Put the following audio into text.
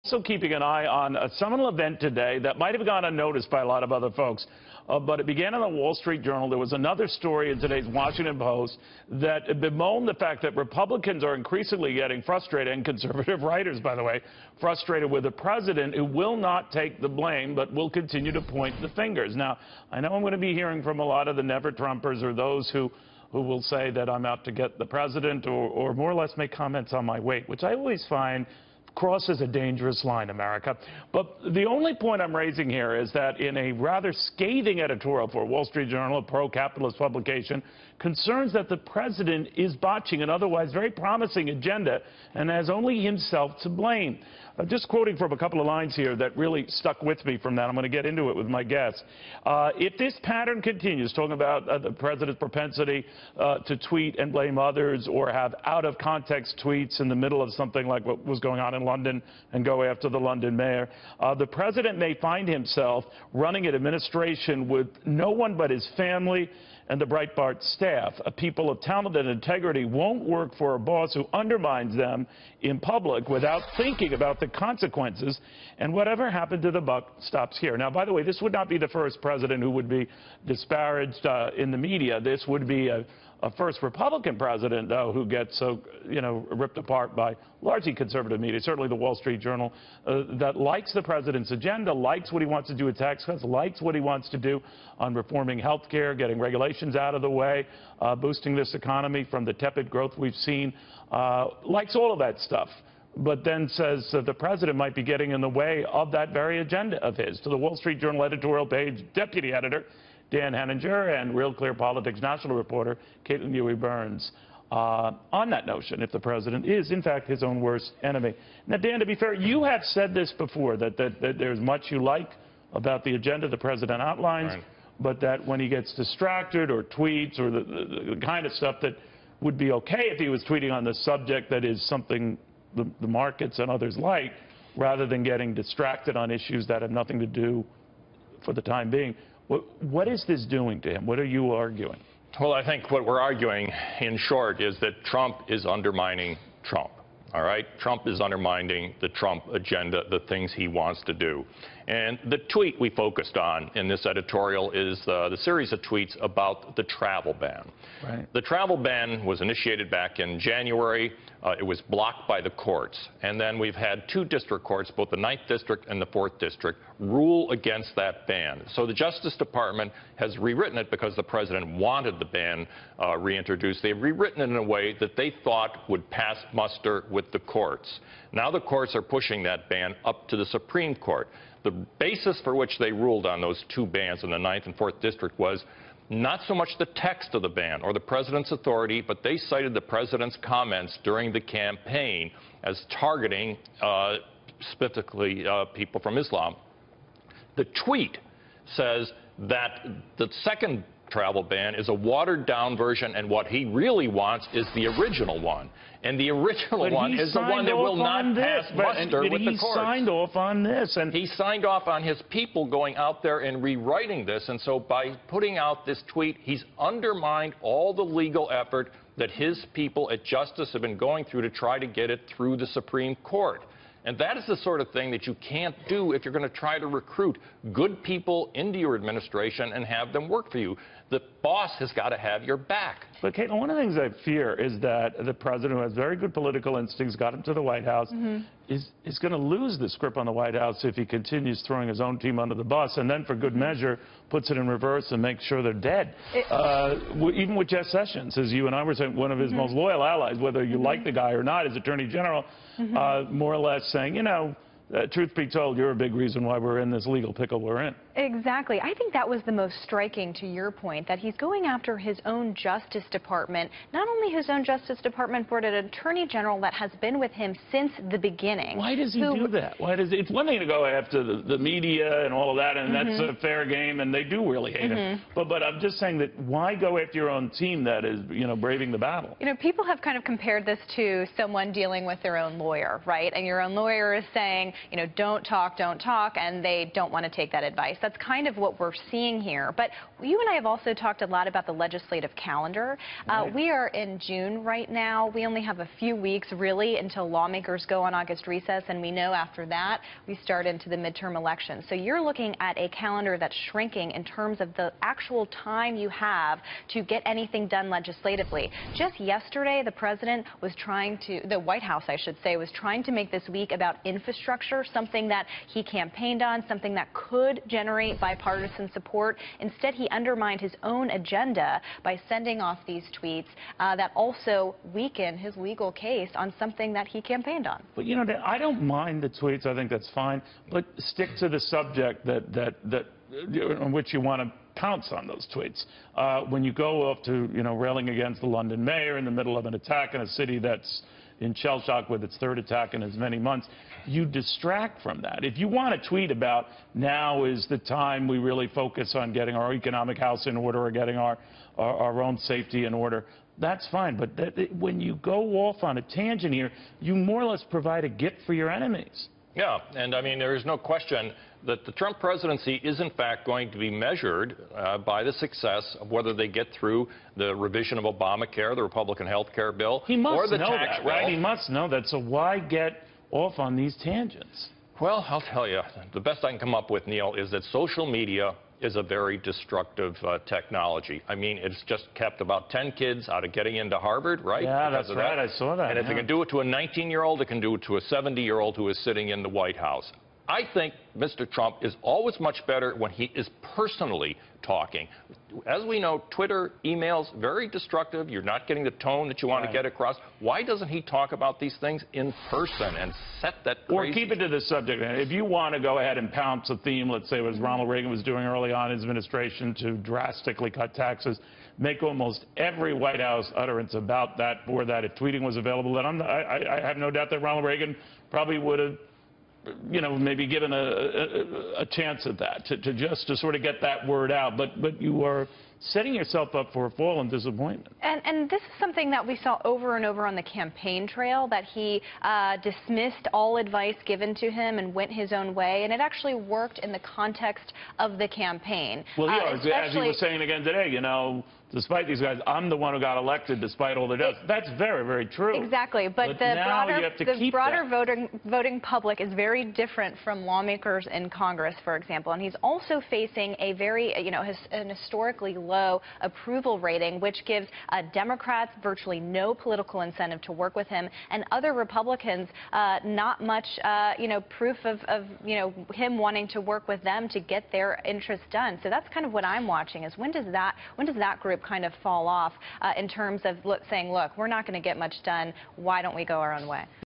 Also keeping an eye on a seminal event today that might have gone unnoticed by a lot of other folks, but it began in the Wall Street Journal. There was another story in today's Washington Post that bemoaned the fact that Republicans are increasingly getting frustrated, and conservative writers, by the way, frustrated with a president who will not take the blame but will continue to point the fingers. Now, I know I'm going to be hearing from a lot of the never-Trumpers or those who will say that I'm out to get the president or more or less make comments on my weight, which I always find crosses a dangerous line, America. But the only point I'm raising here is that in a rather scathing editorial for Wall Street Journal, a pro-capitalist publication, concerns that the president is botching an otherwise very promising agenda and has only himself to blame. Just quoting from a couple of lines here that really stuck with me from that. I'm going to get into it with my guests. If this pattern continues, talking about the president's propensity to tweet and blame others or have out-of-context tweets in the middle of something like what was going on in London and go after the London mayor, the president may find himself running an administration with no one but his family and the Breitbart staff. People of talent and integrity won't work for a boss who undermines them in public without thinking about the consequences, and whatever happened to the buck stops here. Now, by the way, this would not be the first president who would be disparaged in the media. This would be a first Republican president, though, who gets so, ripped apart by largely conservative media, certainly the Wall Street Journal, that likes the president's agenda, likes what he wants to do with tax cuts, likes what he wants to do on reforming health care, getting regulations out of the way, boosting this economy from the tepid growth we've seen, likes all of that stuff, but then says the president might be getting in the way of that very agenda of his. To the Wall Street Journal editorial page, deputy editor Dan Henninger and RealClearPolitics national reporter Caitlin Huey-Burns on that notion, if the president is, in fact, his own worst enemy. Now, Dan, to be fair, you have said this before, that there's much you like about the agenda the president outlines, right, but that when he gets distracted or tweets or the kind of stuff that would be okay if he was tweeting on the subject that is something the markets and others like, rather than getting distracted on issues that have nothing to do for the time being. What is this doing to him? What are you arguing? Well, I think what we're arguing, in short, is that Trump is undermining Trump. All right? Trump is undermining the Trump agenda, the things he wants to do. And the tweet we focused on in this editorial is the series of tweets about the travel ban. Right. The travel ban was initiated back in January. It was blocked by the courts. And then we've had two district courts, both the 9th District and the 4th District, rule against that ban. So the Justice Department has rewritten it because the president wanted the ban reintroduced. They've rewritten it in a way that they thought would pass muster with the courts. Now the courts are pushing that ban up to the Supreme Court. The basis for which they ruled on those two bans in the 9th and 4th District was not so much the text of the ban or the president's authority, but they cited the president's comments during the campaign as targeting specifically people from Islam. The tweet says that the second travel ban is a watered-down version, and what he really wants is the original one. And the original one is the one that will not pass muster with the courts. He signed off on this. And he signed off on his people going out there and rewriting this. And so by putting out this tweet, he's undermined all the legal effort that his people at Justice have been going through to try to get it through the Supreme Court. And that is the sort of thing that you can't do if you're going to try to recruit good people into your administration and have them work for you. The boss has got to have your back. But, Caitlin, one of the things I fear is that the president, who has very good political instincts, got him to the White House, is going to lose this grip on the White House if he continues throwing his own team under the bus and then, for good measure, puts it in reverse and makes sure they're dead. Even with Jeff Sessions, as you and I were saying, one of his most loyal allies, whether you like the guy or not, as Attorney General, more or less saying, truth be told, you're a big reason why we're in this legal pickle we're in. Exactly. I think that was the most striking, to your point, that he's going after his own Justice Department, not only his own Justice Department, but an Attorney General that has been with him since the beginning. Why does he do that? It's one thing to go after the media and all of that, and that's a fair game, and they do really hate him. But I'm just saying that why go after your own team that is, braving the battle? People have kind of compared this to someone dealing with their own lawyer, right? And your own lawyer is saying, don't talk, and they don't want to take that advice. That's kind of what we're seeing here. But you and I have also talked a lot about the legislative calendar. Right. We are in June right now. We only have a few weeks, really, until lawmakers go on August recess, and we know after that we start into the midterm elections. So you're looking at a calendar that's shrinking in terms of the actual time you have to get anything done legislatively. Just yesterday, the president was the White House, I should say, was trying to make this week about infrastructure, something that he campaigned on, something that could generate bipartisan support. Instead, he undermined his own agenda by sending off these tweets that also weaken his legal case on something that he campaigned on. But, you know, I don't mind the tweets. I think that's fine. But stick to the subject on which you want to pounce on those tweets. When you go up to, railing against the London mayor in the middle of an attack in a city that's in shell shock with its third attack in as many months, you distract from that. If you want to tweet about now is the time we really focus on getting our economic house in order or getting our own safety in order, that's fine. But when you go off on a tangent here, you more or less provide a gift for your enemies. Yeah, and I mean, there is no question that the Trump presidency is, in fact, going to be measured by the success of whether they get through the revision of Obamacare, the Republican health care bill, or the tax that, bill. Right? He must know that. So why get off on these tangents? Well, I'll tell you, the best I can come up with, Neil, is that social media is a very destructive technology. I mean, it's just kept about 10 kids out of getting into Harvard, right? Yeah, that's right. I saw that. And if it can do it to a 19-year-old, it can do it to a 70-year-old who is sitting in the White House. I think Mr. Trump is always much better when he is personally talking. As we know, Twitter, emails, very destructive. You're not getting the tone that you want to get across. Why doesn't he talk about these things in person and set that crazy... Or keep it to the subject. If you want to go ahead and pounce a theme, let's say what Ronald Reagan was doing early on in his administration to drastically cut taxes, make almost every White House utterance about that or that if tweeting was available, then I have no doubt that Ronald Reagan probably would have maybe given a chance at that, to sort of get that word out. But you are setting yourself up for a fall and disappointment. And this is something that we saw over and over on the campaign trail, that he dismissed all advice given to him and went his own way, and it actually worked in the context of the campaign. Well, yeah, as he was saying again today, despite these guys, I'm the one who got elected despite all their deaths. That's very, very true. Exactly. But the broader voting public is very different from lawmakers in Congress, for example. And he's also facing a very, an historically low approval rating, which gives Democrats virtually no political incentive to work with him, and other Republicans not much, proof of him wanting to work with them to get their interests done. So that's kind of what I'm watching, is when does that group kind of fall off in terms of saying, look, we're not going to get much done. Why don't we go our own way?